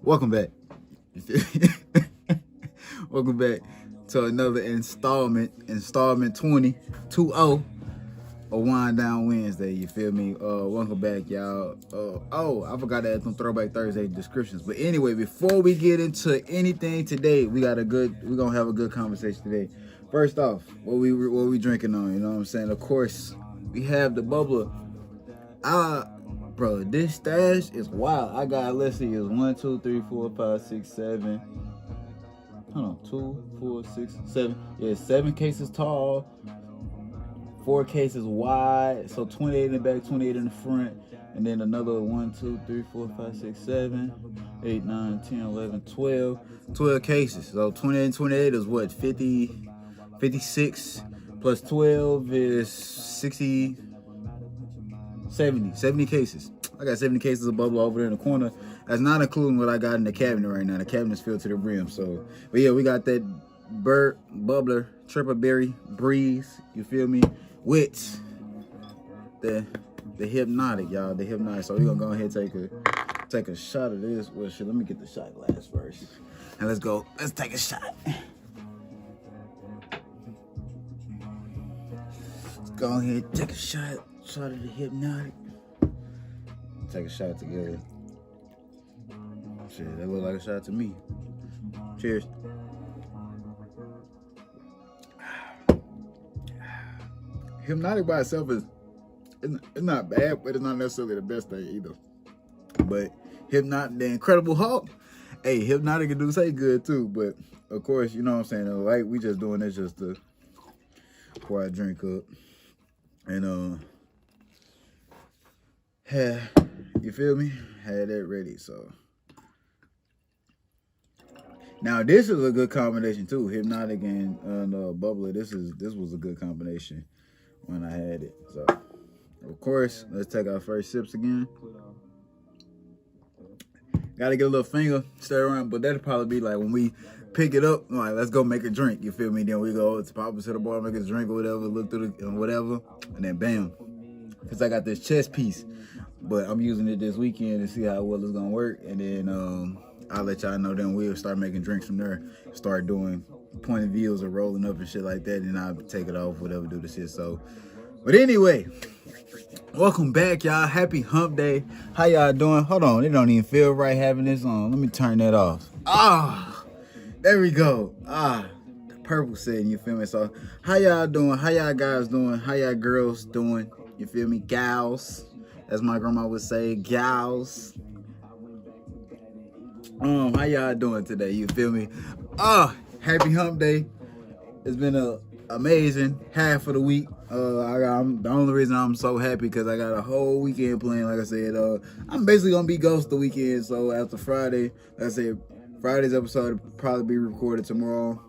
Welcome back. Welcome back to another installment 20 of Wind Down Wednesday. You feel me? Welcome back, y'all. I forgot to add some Throwback Thursday descriptions. But anyway, before we get into anything today, we're gonna have a good conversation today. First off, what we drinking on? You know what I'm saying? Of course, we have the Bubbl'r. Bro, this stash is wild. I got, let's see, it's 1, 2, 3, 4, 5, 6, 7. Hold on, 2, 4, 6, 7. Yeah, 7 cases tall, 4 cases wide. So 28 in the back, 28 in the front. And then another 1, 2, 3, 4, 5, 6, 7, 8, 9, 10, 11, 12. 12 cases. So 28 and 28 is what? 50, 56 plus 12 is 60. 70 cases. I got 70 cases of Bubbl'r over there in the corner. That's not including what I got in the cabinet right now. The cabinet's filled to the brim. So, but yeah, we got that Bubbl'r triple berry Breeze. You feel me? With the Hypnotiq, y'all. The Hypnotiq. So we're gonna go ahead and take a shot of this. Well, shit. Let me get the shot glass first. And let's go. Let's take a shot. Let's go ahead and take a shot. Shot of the Hypnotiq. Take a shot together. Shit, that look like a shot to me. Cheers. Hypnotiq by itself it's not bad, but it's not necessarily the best thing either. But Hypnotiq, the Incredible Hulk. Hey, Hypnotiq can do say good too, but of course, you know what I'm saying. Like we just doing this just to pour our drink up and you feel me? Had that ready, so. Now this is a good combination too. Hypnotiq and Bubbl'r. This was a good combination when I had it. So of course, let's take our first sips again. Gotta get a little finger, stir around, but that'll probably be like when we pick it up, like let's go make a drink, you feel me? Then we go to pop it to the bar, make a drink or whatever, look through the whatever, and then bam. Cause I got this chest piece. But I'm using it this weekend to see how well it's gonna work, and then I'll let y'all know. Then we'll start making drinks from there. Start doing point of views or rolling up and shit like that, and I'll take it off, whatever, do the shit. So, but anyway, welcome back, y'all. Happy Hump Day. How y'all doing? Hold on, it don't even feel right having this on. Let me turn that off. There we go. The purple setting. You feel me? So, how y'all doing? How y'all guys doing? How y'all girls doing? You feel me, gals? As my grandma would say, gals. How y'all doing today? You feel me? Happy Hump Day. It's been a amazing half of the week. The only reason I'm so happy because I got a whole weekend planned. Like I said, I'm basically gonna be ghost the weekend. So after Friday, like I said, Friday's episode will probably be recorded tomorrow.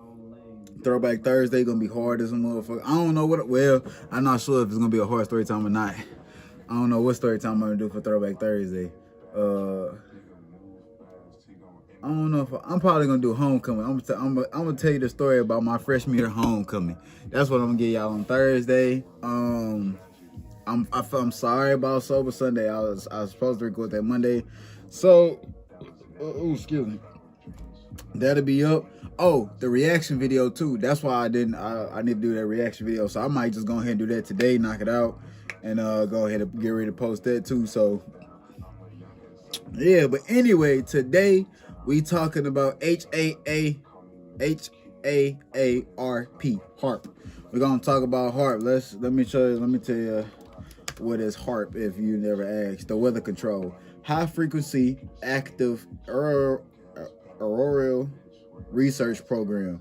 Throwback Thursday gonna be hard as a motherfucker. I don't know I'm not sure if it's gonna be a hard story time or not. I don't know what story time I'm gonna do for Throwback Thursday. I don't know if I'm probably gonna do homecoming. I'm gonna tell you the story about my freshman year homecoming. That's what I'm gonna get y'all on Thursday. I'm sorry about Sober Sunday. I was supposed to record that Monday, so excuse me. That'll be up. Oh, the reaction video too. That's why I need to do that reaction video. So I might just go ahead and do that today, knock it out. And go ahead and get ready to post that too. So yeah, but anyway, today we talking about HAARP, HAARP. We're gonna talk about HAARP. Let me tell you what is HAARP if you never asked. The weather control, high frequency active auroral research program.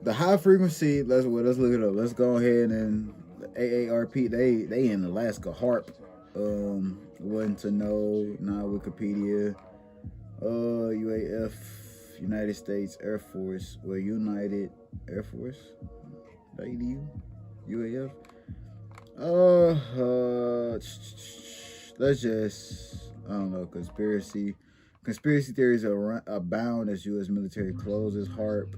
The high frequency, let's look it up. Let's go ahead and AARP, they in Alaska. HAARP, wasn't to know, not Wikipedia. UAF, United States Air Force, United Air Force, UAF. Let's just, I don't know, conspiracy theories abound as U.S. military closes HAARP.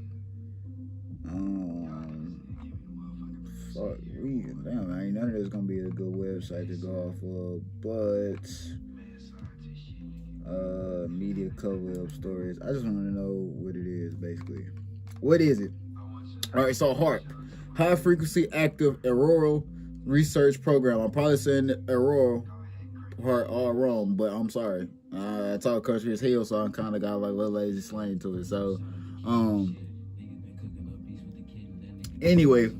Damn, I ain't none of this gonna be a good website to go off of, but media cover up stories. I just want to know what it is, basically. What is it? All right, so HAARP, High Frequency Active Auroral Research Program. I'm probably saying auroral part all wrong, but I'm sorry. I talk country as hell, so I kind of got like a little lazy slang to it. So, anyway,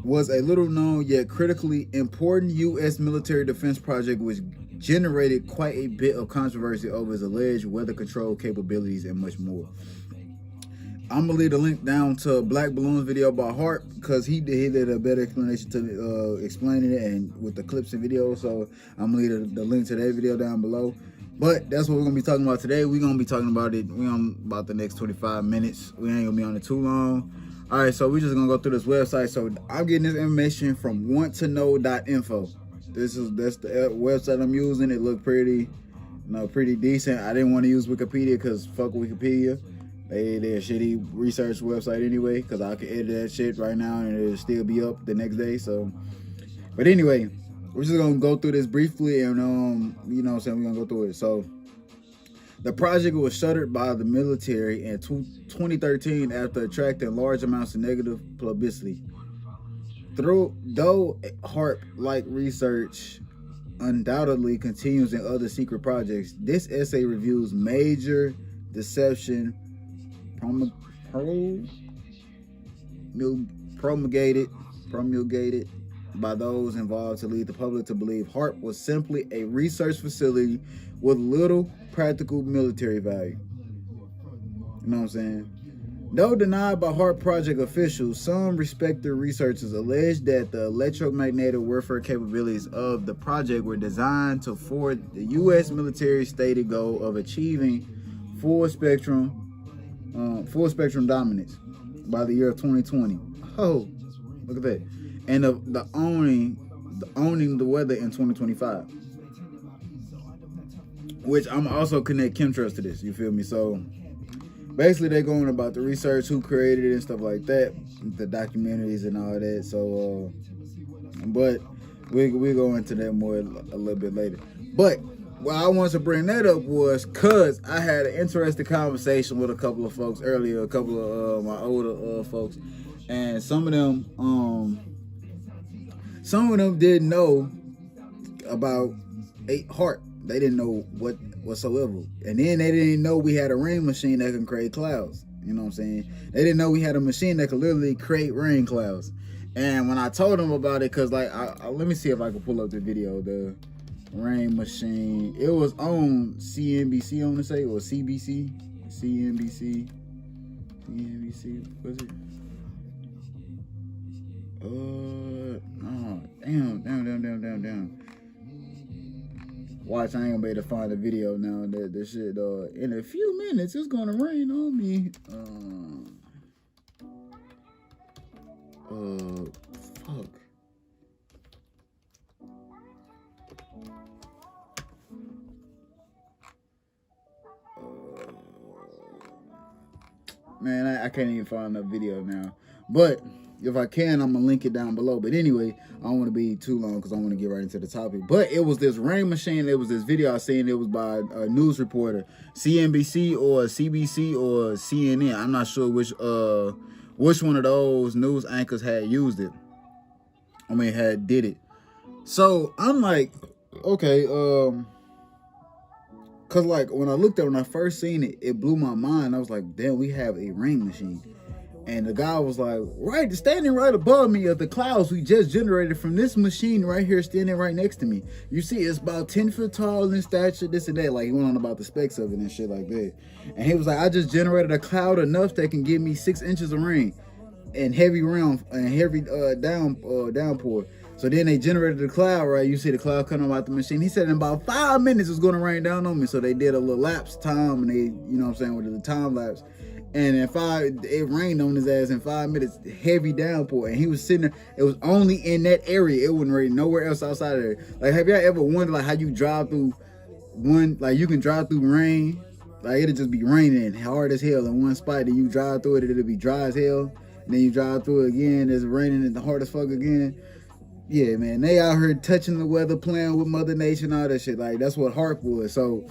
was a little known yet critically important U.S. military defense project which generated quite a bit of controversy over its alleged weather control capabilities and much more. I'm gonna leave the link down to Black Balloon's video about HAARP because he did a better explanation to explaining it and with the clips and videos. So I'm gonna leave the link to that video down below. But that's what we're gonna be talking about today. We're gonna be talking about it. We're on about the next 25 minutes. We ain't gonna be on it too long. All right, so we're just gonna go through this website. So I'm getting this information from wanttoknow.info. That's the website I'm using. It looked pretty, pretty decent. I didn't want to use Wikipedia because fuck Wikipedia. They're a shitty research website anyway, because I can edit that shit right now and it'll still be up the next day. So, but anyway, we're just gonna go through this briefly and you know what I'm saying, we're gonna go through it. So the project was shuttered by the military in 2013 after attracting large amounts of negative publicity. Though HAARP-like research undoubtedly continues in other secret projects, this essay reviews major deception promulgated by those involved to lead the public to believe HAARP was simply a research facility with little practical military value. You know what I'm saying? Though denied by HAARP project officials, some respected researchers alleged that the electromagnetic warfare capabilities of the project were designed to forward the U.S. military's stated goal of achieving full spectrum dominance by the year of 2020. Oh, look at that! And the owning the weather in 2025. Which I'm also connect chemtrails to this. You feel me? So basically, they're going about the research, who created it and stuff like that, the documentaries and all that. So, but we go into that more a little bit later. But what I wanted to bring that up was because I had an interesting conversation with a couple of folks earlier, a couple of my older folks, and some of them didn't know about HAARP. They didn't know whatsoever. And then they didn't know we had a rain machine that can create clouds. You know what I'm saying? They didn't know we had a machine that could literally create rain clouds. And when I told them about it, because like, let me see if I can pull up the video, the rain machine. It was on CNBC, I want to say, or CBC, CNBC, what's it? Oh, damn. Watch, I ain't gonna be able to find the video now. That this shit, in a few minutes, it's gonna rain on me. Fuck. Man, I can't even find the video now. But if I can, I'm gonna link it down below. But anyway, I don't want to be too long because I want to get right into the topic. But it was this rain machine. It was this video I seen. It was by a news reporter, CNBC or CBC or CNN. I'm not sure which one of those news anchors had used it. I mean, did it. So I'm like, okay, cause like when I first seen it, it blew my mind. I was like, damn, we have a rain machine. And the guy was like, right, standing right above me are the clouds we just generated from this machine right here, standing right next to me. You see, it's about 10 foot tall in stature, this and that. Like, he went on about the specs of it and shit like that. And he was like, I just generated a cloud enough that can give me 6 inches of rain and heavy rain and heavy downpour. So then they generated the cloud, right? You see the cloud coming out the machine. He said in about 5 minutes it's going to rain down on me. So they did a little lapse time, and they, you know what I'm saying, with the time lapse. And it rained on his ass in 5 minutes, heavy downpour. And he was sitting there. It was only in that area. It wasn't rain nowhere else outside of there. Like, have y'all ever wondered like how you drive through you can drive through rain? Like, it'll just be raining hard as hell in one spot. Then you drive through it, it'll be dry as hell. And then you drive through it again, it's raining and the hard as fuck again. Yeah, man, they out here touching the weather, playing with Mother Nature and all that shit. Like, that's what HAARP was. So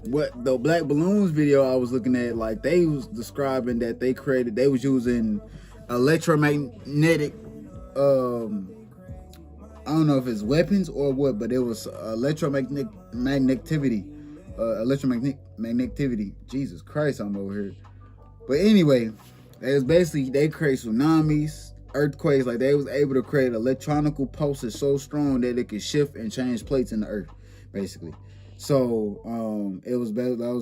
what the Black Balloons video I was looking at, like they was describing that they was using electromagnetic, I don't know if it's weapons or what, but it was electromagnetivity. Jesus Christ, I'm over here. But anyway, it was basically, they create tsunamis, earthquakes. Like they was able to create electronical pulses so strong that it could shift and change plates in the earth, basically. So that was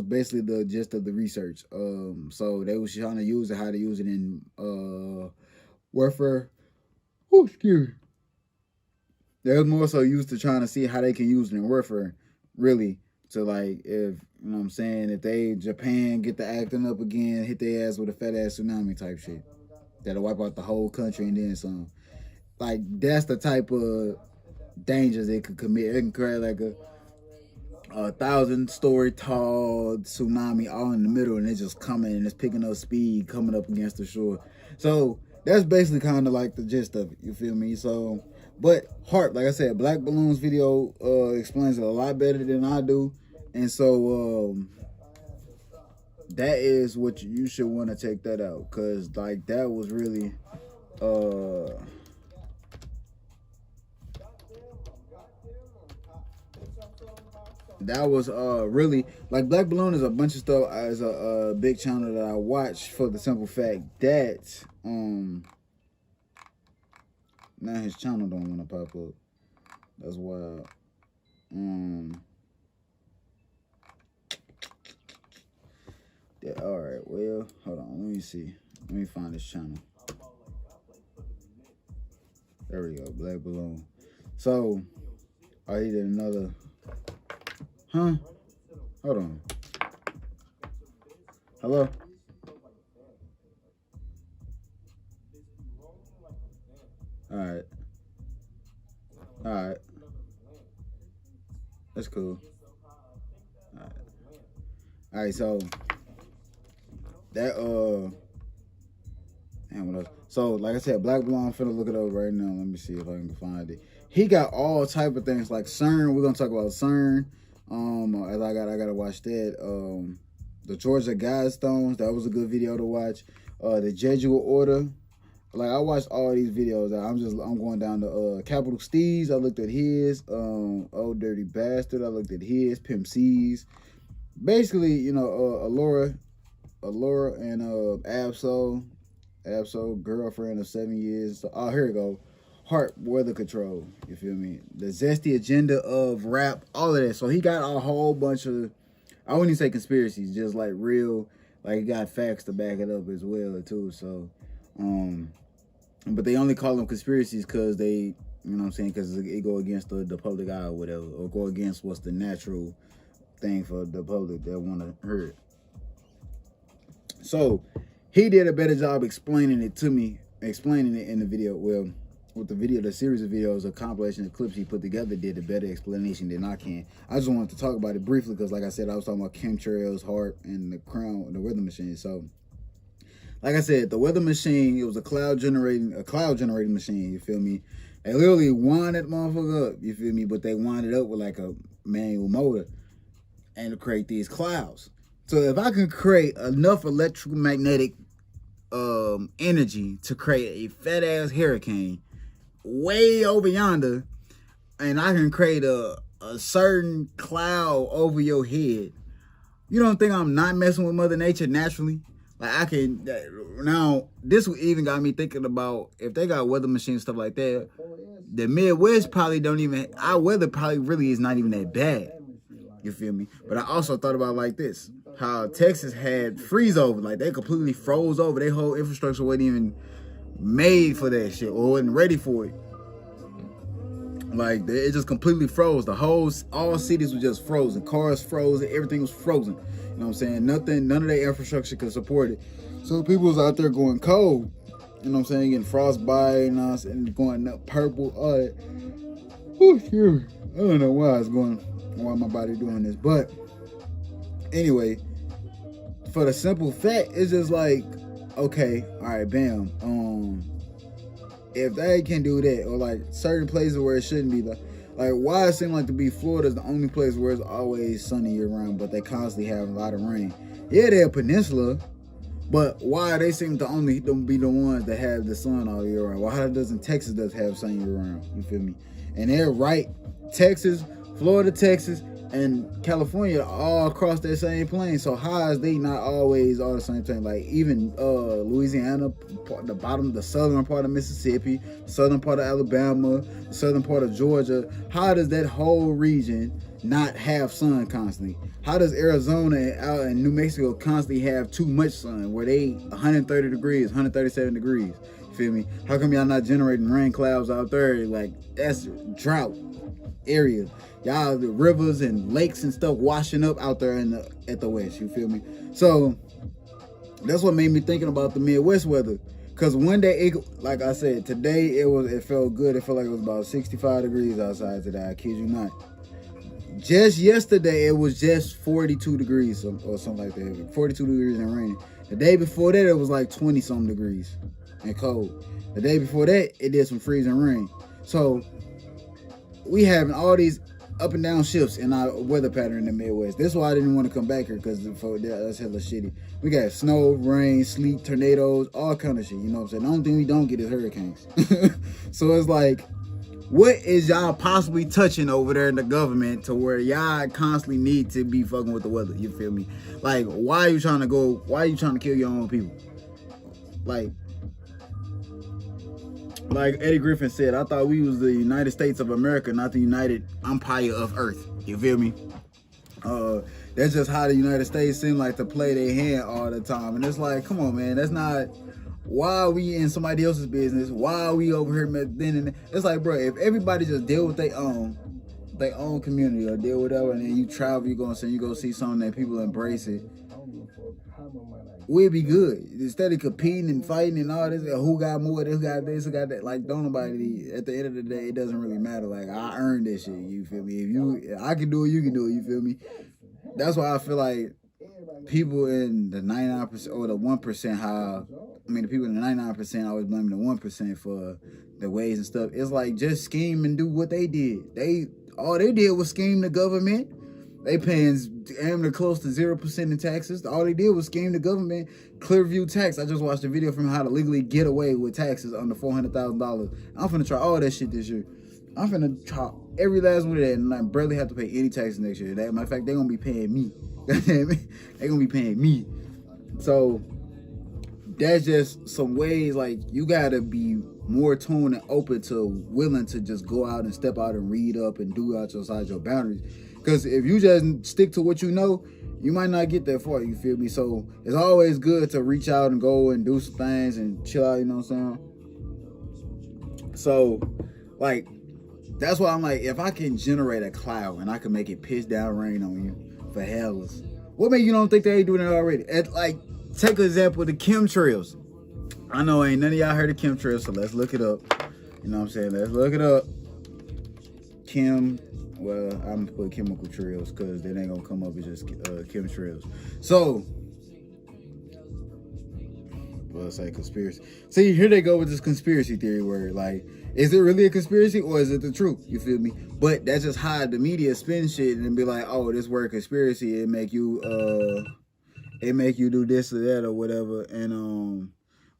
basically the gist of the research. So they was trying to use it, how to use it in warfare. Oh, excuse me. They was more so used to trying to see how they can use it in warfare, really. So like, if, you know what I'm saying, if Japan get the acting up again, hit their ass with a fat ass tsunami type shit, that'll wipe out the whole country and then some. Like, that's the type of dangers they could commit. It can create like a 1,000-story tall tsunami all in the middle, and it's just coming and it's picking up speed, coming up against the shore. So that's basically kind of like the gist of it. You feel me? So, but HAARP, like I said, Black Balloons video explains it a lot better than I do, and so that is what you should want to take that out, because like that was really that was really, like, Black Balloon is a bunch of stuff as a big channel that I watch for the simple fact that now his channel don't want to pop up. That's wild. Yeah, all right, well, hold on, let me see, let me find this channel. There we go, Black Balloon. So I did another. Huh? Hold on. Hello? Alright. Alright. That's cool. Alright. Alright, so that damn, what else? So like I said, Black Balloon, I'm finna look it up right now. Let me see if I can find it. He got all type of things like CERN. We're gonna talk about CERN. As I gotta watch that. The Georgia Guidestones, that was a good video to watch. The Jesuit Order, like I watched all these videos. I'm going down to Capital Steez. I looked at his. Old Dirty Bastard, I looked at his. Pimp C's, basically, you know, Allura and Absol, girlfriend of 7 years. So, oh, here we go. HAARP, weather control, you feel me? The zesty agenda of rap, all of that. So he got a whole bunch of, I wouldn't even say conspiracies, just like real, like he got facts to back it up as well too. So, but they only call them conspiracies because they, you know what I'm saying, because it go against the public eye or whatever, or go against what's the natural thing for the public that want to hear it. So he did a better job explaining it to me, explaining it in the video. Well, with the video, the series of videos, a compilation of clips he put together, did a better explanation than I can. I just wanted to talk about it briefly because, like I said, I was talking about Chemtrails, HAARP, and the weather machine. So, like I said, the weather machine, it was a cloud generating machine. You feel me? They literally wound that motherfucker up. You feel me? But they wound it up with like a manual motor and to create these clouds. So if I can create enough electromagnetic energy to create a fat ass hurricane way over yonder, and I can create a certain cloud over your head, you don't think I'm not messing with Mother Nature naturally? Like, I can, now, this even got me thinking about, if they got weather machines, stuff like that, the Midwest probably don't even, our weather probably really is not even that bad. You feel me? But I also thought about like this, how Texas had freeze over, like they completely froze over. Their whole infrastructure wasn't even made for that shit, or wasn't ready for it. Like, it just completely froze. All cities were just frozen. Cars frozen, everything was frozen. You know what I'm saying? None of their infrastructure could support it. So people was out there going cold. You know what I'm saying? Getting frostbite and going up purple, all that. Whew, I don't know why my body doing this. But anyway, for the simple fact, it's just like, okay, all right, bam. If they can do that, or like certain places where it shouldn't be, Like, why it seem like to be Florida is the only place where it's always sunny year round, but they constantly have a lot of rain. Yeah, they're a peninsula, but why they seem to only be the ones that have the sun all year round? Why doesn't Texas have sun year round? You feel me? And they're right, Texas, Florida, Texas, and California all across that same plane. So how is they not always all the same thing? Like even Louisiana, the southern part of Mississippi, southern part of Alabama, southern part of Georgia. How does that whole region not have sun constantly? How does Arizona out in New Mexico constantly have too much sun, where they 130 degrees, 137 degrees? You feel me? How come y'all not generating rain clouds out there? Like, that's drought area. Y'all, the rivers and lakes and stuff washing up out there at the west. You feel me? So that's what made me thinking about the Midwest weather. Cause one day, like I said, today it felt good. It felt like it was about 65 degrees outside today. I kid you not. Just yesterday, it was just 42 degrees or something like that. 42 degrees and raining. The day before that, it was like 20 something degrees and cold. The day before that, it did some freezing rain. So we having all these up and down shifts in our weather pattern in the Midwest. That's why I didn't want to come back here, because that's hella shitty. We got snow, rain, sleet, tornadoes, all kind of shit. You know what I'm saying? The only thing we don't get is hurricanes. So it's like, what is y'all possibly touching over there in the government to where y'all constantly need to be fucking with the weather? You feel me? Like, why are you trying to kill your own people? Like Eddie Griffin said, I thought we was the United States of America, not the United Empire of Earth. You feel me? That's just how the United States seem like to play their hand all the time. And it's like, come on, man, that's not. Why are we in somebody else's business? Why are we over here? Then it's like, bro, if everybody just deal with their own community, or deal with whatever, and then you travel, you go see something that people embrace it, we'll be good. Instead of competing and fighting and all this, who got more, who got this, who got that. Like, don't nobody. At the end of the day, it doesn't really matter. Like, I earned this shit. You feel me? If I can do it, you can do it. You feel me? That's why I feel like people in the 99% or the 1%, the people in the 99% always blaming the 1% for the ways and stuff. It's like, just scheme and do what they did. All they did was scheme the government. They paying damn near close to 0% in taxes. All they did was scheme the government. Clearview tax. I just watched a video from how to legally get away with taxes under $400,000. I'm finna try all that shit this year. I'm finna try every last one of that, and I barely have to pay any taxes next year. Matter of fact, they're gonna be paying me. They're gonna be paying me. So that's just some ways, like, you gotta be more tuned and open to willing to just go out and step out and read up and do outside your boundaries. Because if you just stick to what you know, you might not get that far, you feel me? So it's always good to reach out and go and do some things and chill out, you know what I'm saying? So, like, that's why I'm like, if I can generate a cloud and I can make it piss down rain on you for hellas, what make you don't think they ain't doing it already? Like, take an example of the chemtrails. I know ain't none of y'all heard of chemtrails, so let's look it up. You know what I'm saying? Let's look it up. Well, I'm gonna put chemical trails because they ain't gonna come up as just chemtrails. So, well, say conspiracy. See, here they go with this conspiracy theory word. Like, is it really a conspiracy or is it the truth? You feel me? But that's just how the media spin shit and be like, oh, this word conspiracy, it make you do this or that or whatever, and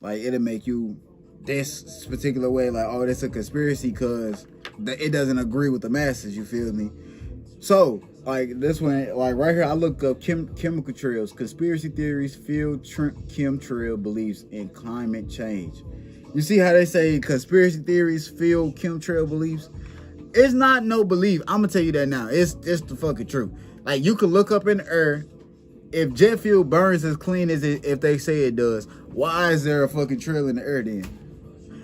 like, it'll make you this particular way, like, oh, that's a conspiracy because it doesn't agree with the masses, you feel me? So, like, this one, like, right here, I looked up chemical trails, conspiracy theories, field chemtrail beliefs in climate change. You see how they say conspiracy theories, field chemtrail beliefs? It's not no belief. I'm gonna tell you that now. It's the fucking truth. Like, you could look up in the air. If jet fuel burns as clean as if they say it does, why is there a fucking trail in the air then?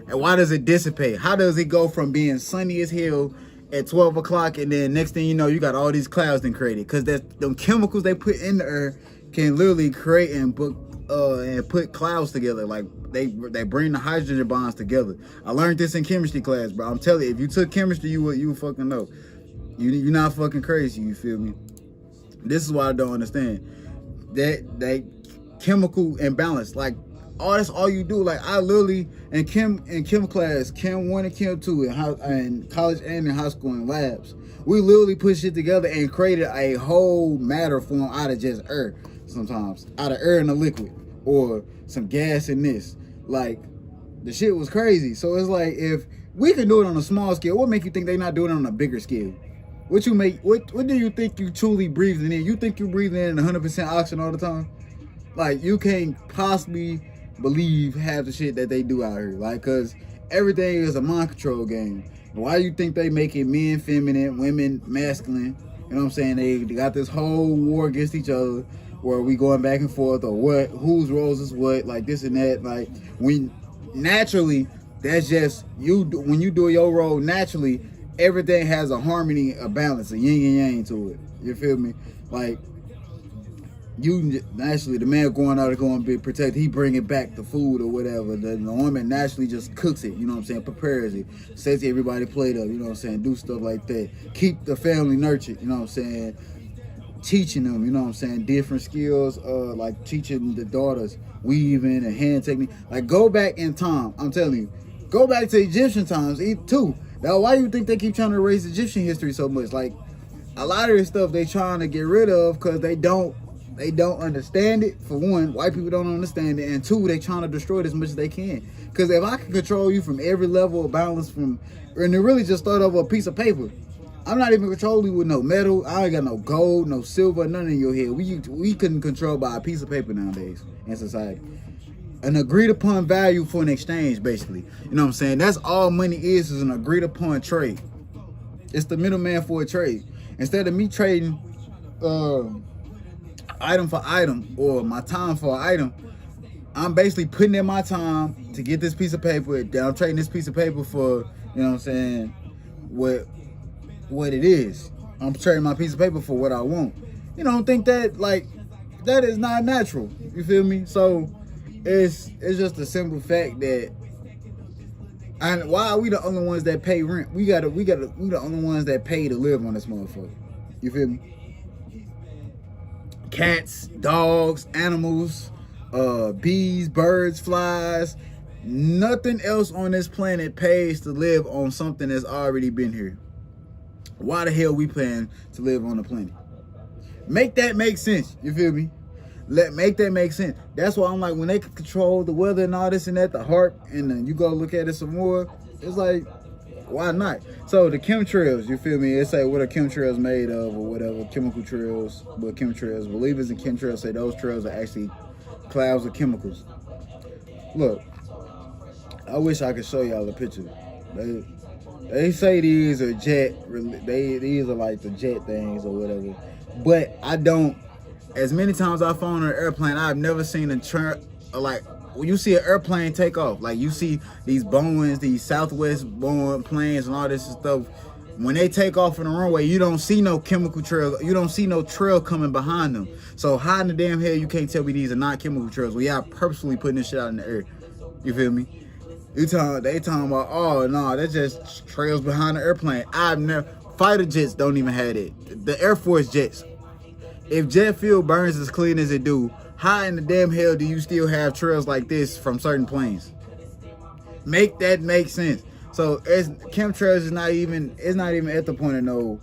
And why does it dissipate? How does it go from being sunny as hell at 12 o'clock and then next thing you know, you got all these clouds then created? Because them chemicals they put in the air can literally create and put clouds together. Like, they bring the hydrogen bonds together. I learned this in chemistry class, bro. I'm telling you, if you took chemistry, you would fucking know. You're not fucking crazy, you feel me? This is what I don't understand. That chemical imbalance, like, that's all you do. Like I literally in chem class, Chem 1 and Chem 2 in college and in high school in labs, we literally put shit together and created a whole matter form out of just air. Sometimes out of air in a liquid or some gas in this. Like the shit was crazy. So it's like if we can do it on a small scale, what make you think they not doing it on a bigger scale? What do you think you truly breathing in? You think you breathing in 100% oxygen all the time? Like you can't possibly believe half the shit that they do out here. Like, cause everything is a mind control game. Why you think they make it men feminine, women masculine? You know what I'm saying? They got this whole war against each other where we going back and forth or what, whose roles is what, like this and that. Like when naturally, that's just you. When you do your role naturally, everything has a harmony, a balance, a yin and yang to it. You feel me? Like you naturally, the man going out to go and be protected, he bringing back the food or whatever. The woman naturally just cooks it, you know what I'm saying, prepares it, sets everybody plate up, you know what I'm saying, do stuff like that. Keep the family nurtured, you know what I'm saying, teaching them, you know what I'm saying, different skills, like teaching the daughters weaving and hand technique. Like go back in time, I'm telling you, go back to Egyptian times too. Now why do you think they keep trying to erase Egyptian history so much? Like a lot of this stuff they trying to get rid of because they don't understand it. For one, white people don't understand it, and two, they trying to destroy it as much as they can. Because if I can control you from every level of balance and it really just start over a piece of paper, I'm not even controlling you with no metal. I ain't got no gold, no silver, none in your head. We couldn't control by a piece of paper nowadays in society. An agreed upon value for an exchange, basically. You know what I'm saying? That's all money is an agreed upon trade. It's the middleman for a trade. Instead of me trading item for item or my time for an item, I'm basically putting in my time to get this piece of paper. Then I'm trading this piece of paper for, you know what I'm saying, what it is. I'm trading my piece of paper for what I want. You don't think that, like, that is not natural. You feel me? So it's just a simple fact that, and why are we the only ones that pay rent? We the only ones that pay to live on this motherfucker. You feel me? Cats, dogs, animals, bees, birds, flies, nothing else on this planet pays to live on something that's already been here. Why the hell we paying to live on the planet? Make that make sense. You feel me? Make that make sense. That's why I'm like, when they can control the weather and all this and that, the HAARP, and then you go look at it some more, it's like, why not? So the chemtrails, you feel me? They say what are chemtrails made of or whatever, chemical trails, but chemtrails. Believers in chemtrails say those trails are actually clouds of chemicals. Look, I wish I could show y'all a picture. They say these are these are like the jet things or whatever, but I don't. As many times I've flown on an airplane, I've never seen like when you see an airplane take off, like you see these Boeings, these Southwest Boeing planes and all this stuff, when they take off on the runway, you don't see no chemical trail, you don't see no trail coming behind them. So how in the damn hell you can't tell me these are not chemical trails? We are purposely putting this shit out in the air. You feel me? They talking about, oh no, that's just trails behind the airplane. Fighter jets don't even have it. The Air Force jets. If jet fuel burns as clean as it do, how in the damn hell do you still have trails like this from certain planes? Make that make sense. So chemtrails is not even at the point of no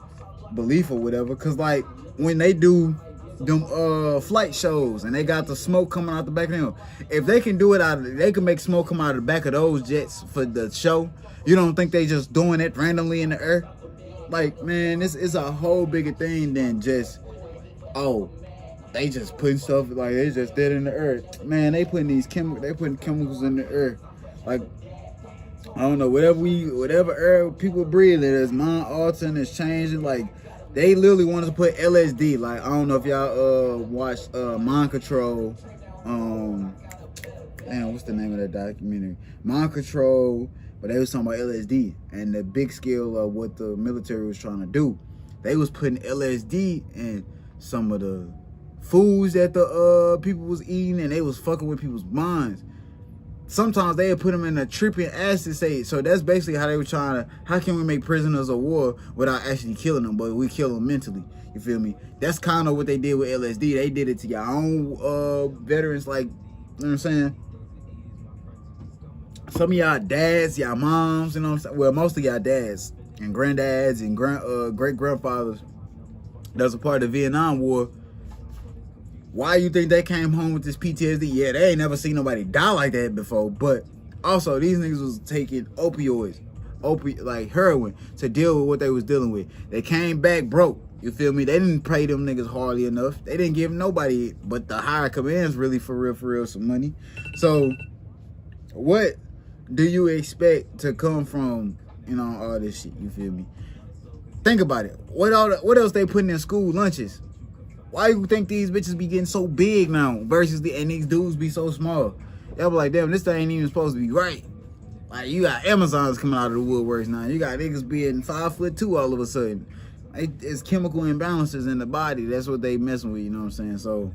belief or whatever. Cause like when they do them flight shows and they got the smoke coming out the back of them, if they can do it they can make smoke come out of the back of those jets for the show. You don't think they just doing it randomly in the air? Like, man, this is a whole bigger thing than just, oh, they just putting stuff, like they just dead in the earth. Man, they putting chemicals in the earth. Like, I don't know, whatever air people breathe, it is mind altering, it's changing. Like, they literally wanted to put LSD. Like, I don't know if y'all watched Mind Control. Damn, what's the name of that documentary? Mind Control. But they was talking about LSD and the big scale of what the military was trying to do. They was putting LSD in some of the foods that the people was eating, and they was fucking with people's minds. Sometimes they would put them in a tripping acid state. So that's basically how they were trying to, how can we make prisoners of war without actually killing them, but we kill them mentally? You feel me? That's kind of what they did with LSD. They did it to your own veterans, like, you know what I'm saying? some of y'all dads, y'all moms, you know what I'm saying? Well, most of y'all dads and granddads and great-grandfathers that's a part of the Vietnam War, why you think they came home with this PTSD? Yeah, they ain't never seen nobody die like that before, but also these niggas was taking opioids, like heroin, to deal with what they was dealing with. They came back broke, you feel me? They didn't pay them niggas hardly enough. They didn't give nobody but the higher commands really for real some money. So what do you expect to come from, you know, all this shit, you feel me? Think about it. What else they putting in school lunches? Why you think these bitches be getting so big now versus and these dudes be so small? They'll be like, damn, this thing ain't even supposed to be right. Like, you got Amazons coming out of the woodworks now. You got niggas being 5'2" all of a sudden. It's chemical imbalances in the body. That's what they messing with, you know what I'm saying? So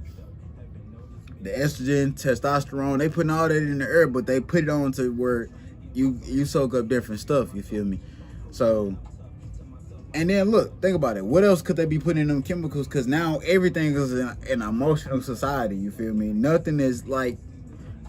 the estrogen, testosterone, they putting all that in the air, but they put it on to where you soak up different stuff, you feel me? So, and then look, think about it. What else could they be putting in them chemicals? Because now everything is an emotional society, you feel me? Nothing is like,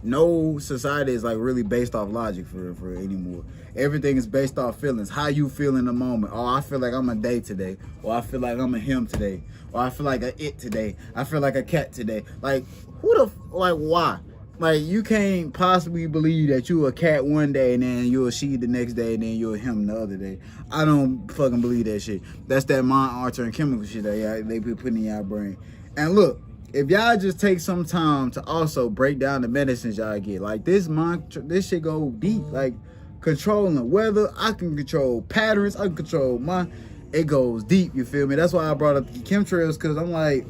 no society is like really based off logic for anymore. Everything is based off feelings. How you feel in the moment. Oh, I feel like I'm a they today. Or I feel like I'm a him today. Or I feel like a it today. I feel like a cat today. Like, why? Like, you can't possibly believe that you a cat one day and then you're a she the next day and then you're a him the other day. I don't fucking believe that shit. That's that mind-altering chemical shit that they be putting in y'all brain. And look, if y'all just take some time to also break down the medicines y'all get, like this shit go deep. Like, controlling the weather, I can control patterns, I can control it goes deep, you feel me? That's why I brought up the chemtrails, because I'm like,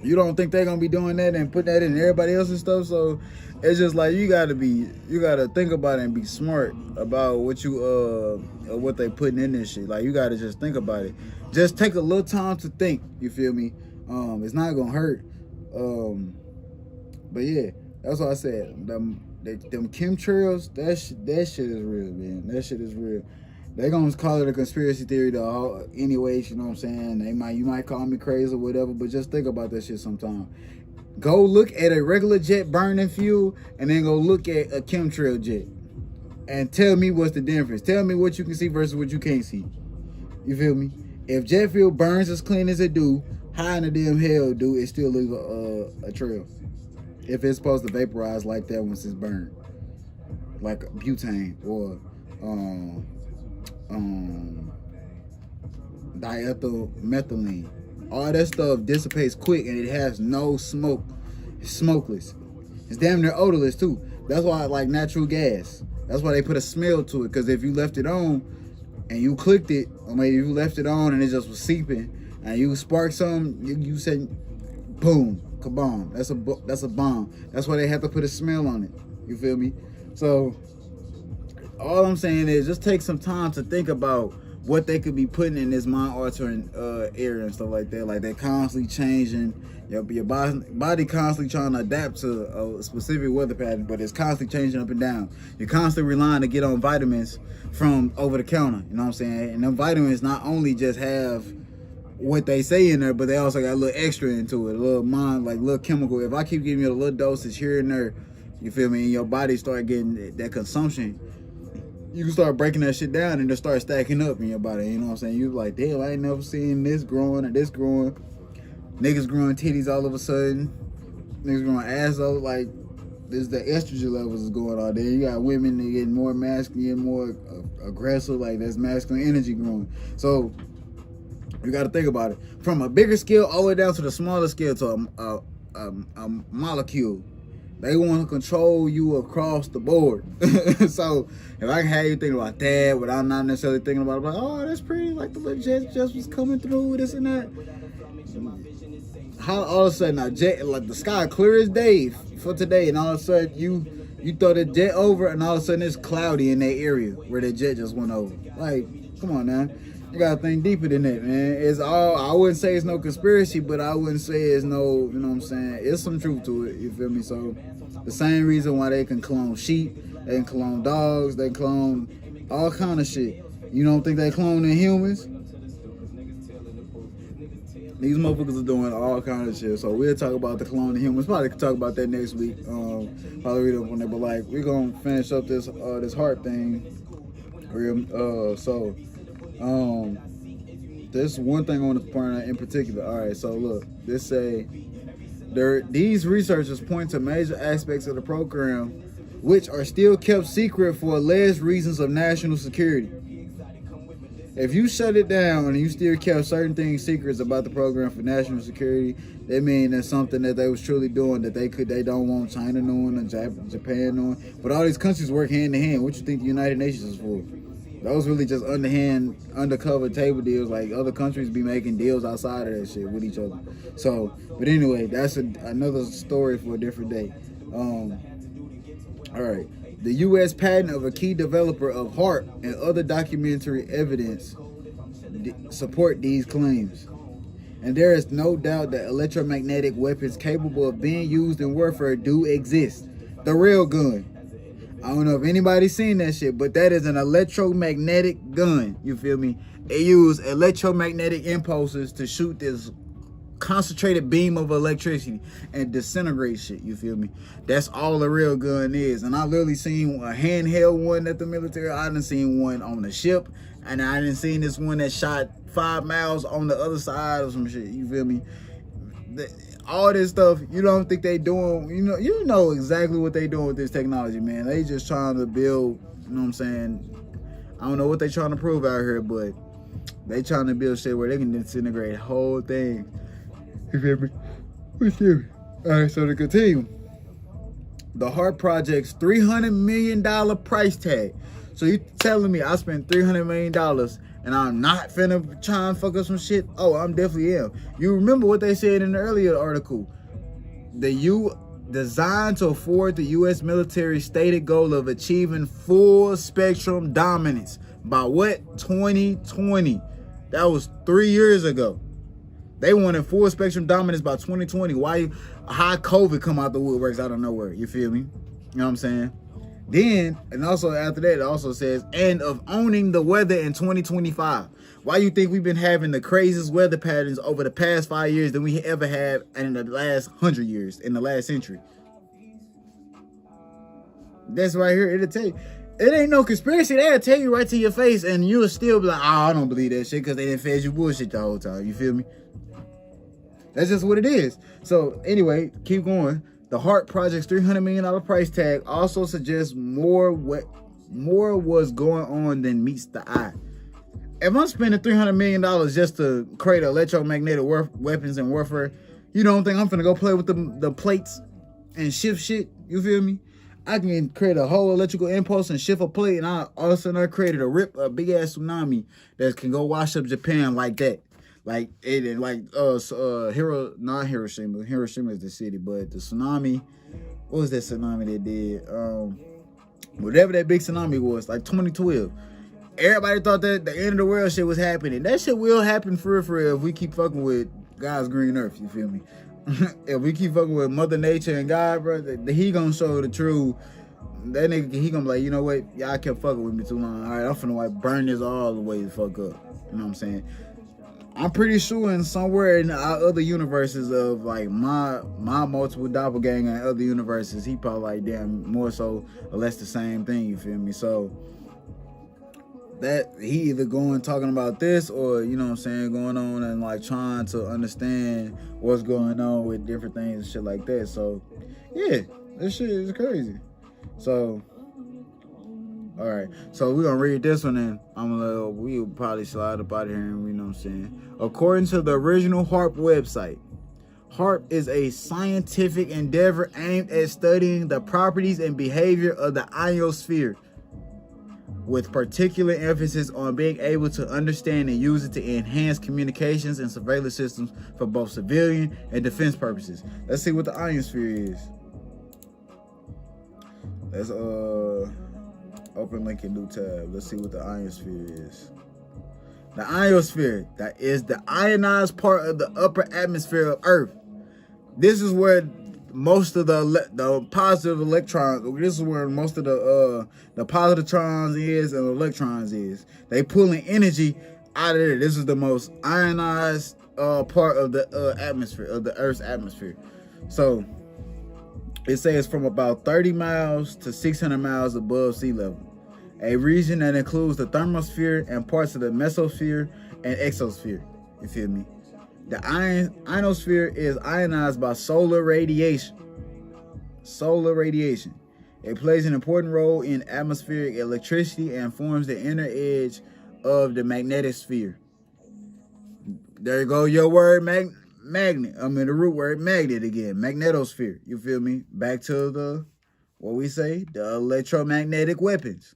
you don't think they're gonna be doing that and put that in everybody else's stuff? So it's just like, you gotta think about it and be smart about what they putting in this shit. Like, you gotta just think about it. Just take a little time to think, you feel me? It's not gonna hurt. But yeah, that's what I said. Them chemtrails, that shit is real, man. That shit is real. They gonna call it a conspiracy theory though, anyways, you know what I'm saying? You might call me crazy or whatever, but just think about that shit sometime. Go look at a regular jet burning fuel and then go look at a chemtrail jet. And tell me what's the difference. Tell me what you can see versus what you can't see. You feel me? If jet fuel burns as clean as it do, how in the damn hell do it still leave a trail? If it's supposed to vaporize like that once it's burned. Like butane or diethylmethylene. All that stuff dissipates quick and it has no smoke. It's smokeless. It's damn near odorless too. That's why I like natural gas. That's why they put a smell to it, because if you left it on and you clicked it, or maybe you left it on and it just was seeping, and you spark something, you said, boom, kabomb. That's a bomb. That's why they have to put a smell on it. You feel me? So all I'm saying is just take some time to think about what they could be putting in this mind-altering area and stuff like that. Like, they're constantly changing. Your body constantly trying to adapt to a specific weather pattern, but it's constantly changing up and down. You're constantly relying to get on vitamins from over the counter. You know what I'm saying? And them vitamins not only just have what they say in there, but they also got a little extra into it, a little chemical. If I keep giving you a little dosage here and there, you feel me, and your body start getting that consumption, you can start breaking that shit down and just start stacking up in your body. You know what I'm saying? You like, damn, I ain't never seen this growing or this growing. Niggas growing titties all of a sudden. Niggas growing assholes. Like, there's the estrogen levels is going on there. You got women that getting more masculine, more aggressive. Like, there's masculine energy growing. So you got to think about it. From a bigger scale all the way down to the smaller scale to a molecule. They want to control you across the board. So if I can have you thinking about that without not necessarily thinking about it, like, oh, that's pretty, like the little jet just was coming through, this and that. How all of a sudden a jet, like the sky clear as day for today, and all of a sudden you throw the jet over and all of a sudden it's cloudy in that area where the jet just went over. Like, come on now. You gotta think deeper than that, man. I wouldn't say it's no conspiracy, but I wouldn't say it's no, you know what I'm saying? It's some truth to it, you feel me? So the same reason why they can clone sheep, they can clone dogs, they clone all kind of shit. You don't think they cloning humans? These motherfuckers are doing all kind of shit. So we'll talk about the cloning humans. Probably talk about that next week. Probably read up on that. But like, we're gonna finish up this this HAARP thing. There's one thing I want to point out in particular. All right, so look, this say these researchers point to major aspects of the program which are still kept secret for alleged reasons of national security. If you shut it down and you still kept certain things secrets about the program for national security, that means that's something that they was truly doing that they don't want China knowing or Japan knowing. But all these countries work hand in hand. What you think the United Nations is for? Those really just undercover table deals. Like other countries be making deals outside of that shit with each other. So, but anyway, that's another story for a different day. All right. The U.S. patent of a key developer of HAARP and other documentary evidence support these claims. And there is no doubt that electromagnetic weapons capable of being used in warfare do exist. The real gun. I don't know if anybody's seen that shit, but that is an electromagnetic gun. You feel me? It uses electromagnetic impulses to shoot this concentrated beam of electricity and disintegrate shit. You feel me? That's all the real gun is. And I literally seen a handheld one at the military. I done seen one on the ship, and I done seen this one that shot 5 miles on the other side of some shit. You feel me? All this stuff, you don't think they doing, you know exactly what they doing with this technology, man. They just trying to build, you know what I'm saying? I don't know what they trying to prove out here, but they trying to build shit where they can disintegrate the whole thing. You feel me? All right, so to continue, the HAARP project's $300 million price tag. So you telling me I spent $300 million and I'm not finna try and fuck up some shit? Oh, I'm definitely am. You remember what they said in the earlier article? Designed to afford the U.S. military stated goal of achieving full spectrum dominance by what? 2020. That was 3 years ago. They wanted full spectrum dominance by 2020. How COVID come out the woodworks out of nowhere? You feel me? You know what I'm saying? Then, and also after that, it also says, and of owning the weather in 2025. Why you think we've been having the craziest weather patterns over the past 5 years than we ever have in the last 100 years, in the last century? That's right here. It'll tell you. It ain't no conspiracy. They'll tell you right to your face, and you'll still be like, oh, I don't believe that shit because they didn't fed you bullshit the whole time. You feel me? That's just what it is. So anyway, keep going. The HAARP project's $300 million price tag also suggests more was going on than meets the eye. If I'm spending $300 million just to create electromagnetic weapons and warfare, you don't think I'm finna go play with the plates and shift shit? You feel me? I can create a whole electrical impulse and shift a plate, and all of a sudden I created a big ass tsunami that can go wash up Japan like that. Like it, like not Hiroshima. Hiroshima is the city, but the tsunami. What was that tsunami they did? Whatever that big tsunami was, like 2012. Everybody thought that the end of the world shit was happening. That shit will happen for real if we keep fucking with God's green earth. You feel me? If we keep fucking with Mother Nature and God, bro, he gonna show the truth. That nigga, he gonna be like, you know what? Y'all kept fucking with me too long. All right, I'm finna like burn this all the way the fuck up. You know what I'm saying? I'm pretty sure in somewhere in our other universes of like my multiple doppelganger and other universes, he probably like damn more so or less the same thing. You feel me? So that he either going talking about this or, you know what I'm saying, going on and like trying to understand what's going on with different things and shit like that. So yeah, this shit is crazy. So all right, so we're gonna read this one and we'll probably slide up out of here and you know what I'm saying. According to the original HAARP website, HAARP is a scientific endeavor aimed at studying the properties and behavior of the ionosphere, with particular emphasis on being able to understand and use it to enhance communications and surveillance systems for both civilian and defense purposes. Let's see what the ionosphere is. Let's open link in new tab. Let's see what the ionosphere is. The ionosphere, that is the ionized part of the upper atmosphere of Earth. This is where most of the positive electrons, this is where most of the positrons is and electrons is. They pulling energy out of there. This is the most ionized part of the atmosphere, of the Earth's atmosphere. So it says from about 30 miles to 600 miles above sea level. A region that includes the thermosphere and parts of the mesosphere and exosphere. You feel me? The ionosphere is ionized by solar radiation. Solar radiation. It plays an important role in atmospheric electricity and forms the inner edge of the magnetic sphere. There you go, your word magnet. I mean the root word magnet again. Magnetosphere. You feel me? Back to the, what we say, the electromagnetic weapons.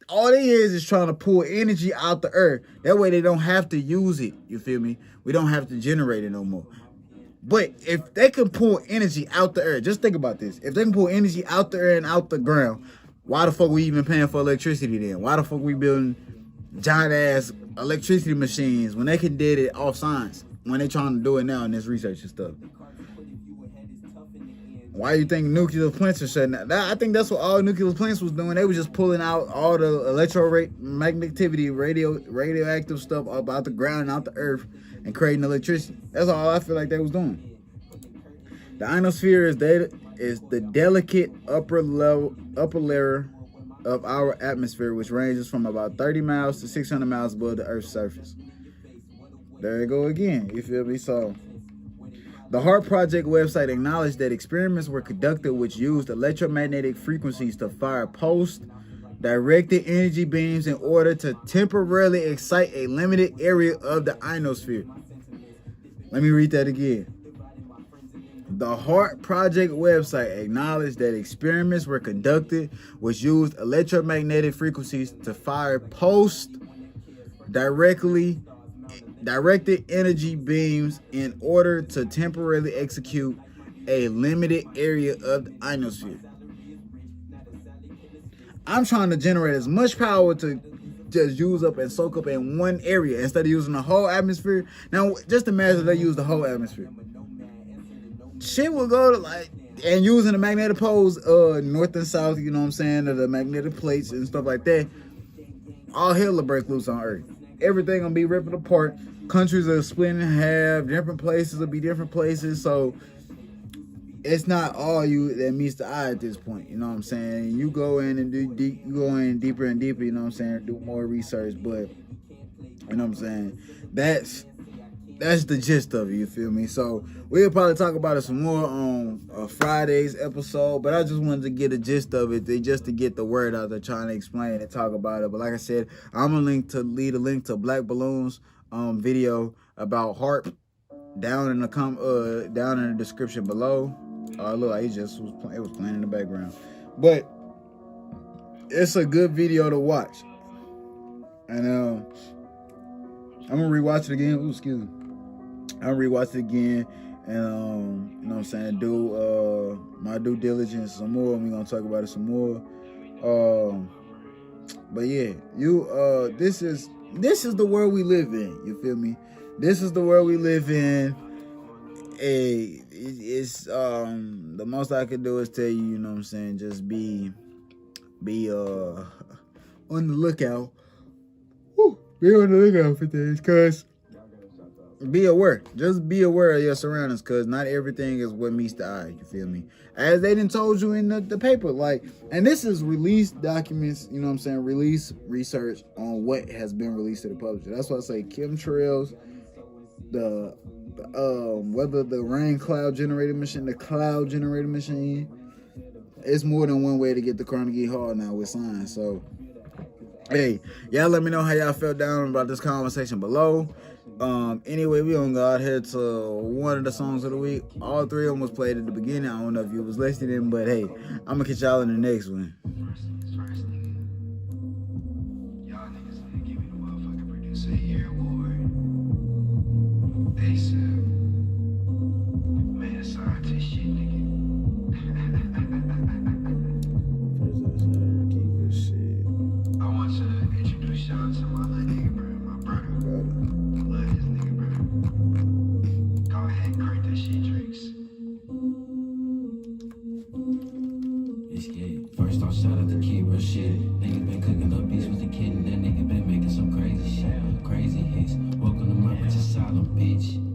All it is trying to pull energy out the earth. That way they don't have to use it. You feel me? We don't have to generate it no more. But if they can pull energy out the earth, just think about this. If they can pull energy out the earth and out the ground, why the fuck we even paying for electricity then? Why the fuck we building giant ass electricity machines when they can did it off science? When they trying to do it now in this research and stuff. Why do you think nuclear plants are shutting down? I think that's what all nuclear plants was doing. They was just pulling out all the electromagnetivity, radioactive stuff about the ground and out the earth and creating electricity. That's all I feel like they was doing. The ionosphere is the delicate upper layer of our atmosphere, which ranges from about 30 miles to 600 miles above the Earth's surface. There you go again. You feel me? So the HAARP project website acknowledged that experiments were conducted which used electromagnetic frequencies to fire pulse-directed energy beams in order to temporarily excite a limited area of the ionosphere. Let me read that again. The HAARP project website acknowledged that experiments were conducted which used electromagnetic frequencies to fire directed energy beams in order to temporarily execute a limited area of the ionosphere. I'm trying to generate as much power to just use up and soak up in one area instead of using the whole atmosphere. Now, just imagine they use the whole atmosphere. Shit will go to like, and using the magnetic poles, north and south, you know what I'm saying, or the magnetic plates and stuff like that. All hell will break loose on Earth. Everything gonna be ripping apart. Countries are splitting in half. Different places will be different places. So it's not all you that meets the eye at this point. You know what I'm saying? You go in and do deep. You go in deeper and deeper. You know what I'm saying? Do more research. But you know what I'm saying? That's the gist of it. You feel me? So we'll probably talk about it some more on Friday's episode. But I just wanted to get a gist of it, just to get the word out there, trying to explain and talk about it. But like I said, I'm gonna leave a link to Black Balloon's video about HAARP down in the description below. Look, it was playing in the background. But it's a good video to watch. And I'm gonna rewatch it again. Ooh, excuse me. I'll rewatch it again and you know what I'm saying, do my due diligence some more. We're gonna talk about it some more. But yeah, this is the world we live in. You feel me? This is the world we live in. It's the most I can do is tell you, you know what I'm saying, just be on the lookout. Woo, be on the lookout for things, cause be aware. Just be aware of your surroundings, cause not everything is what meets the eye. You feel me? As they done told you in the paper, like, and this is released documents, you know what I'm saying, release research on what has been released to the public. That's why I say chemtrails, whether the rain cloud generated machine, the cloud generated machine, it's more than one way to get the Carnegie Hall now with science. So hey, y'all let me know how y'all felt down about this conversation below. Anyway, we gonna go out here to one of the songs of the week. All three of them was played at the beginning. I don't know if you was listening, but hey, I'm gonna catch y'all in the next one. Y'all niggas need to give me the motherfucking producer of the year award. ASAP. Man, scientist shit, nigga. I want to introduce y'all to my little nigga, bro. My brother. First off, shout out to Kid real shit. Nigga been cooking up beats with the kid, and that nigga been making some crazy shit. Crazy hits. Welcome to my bitch asylum, bitch.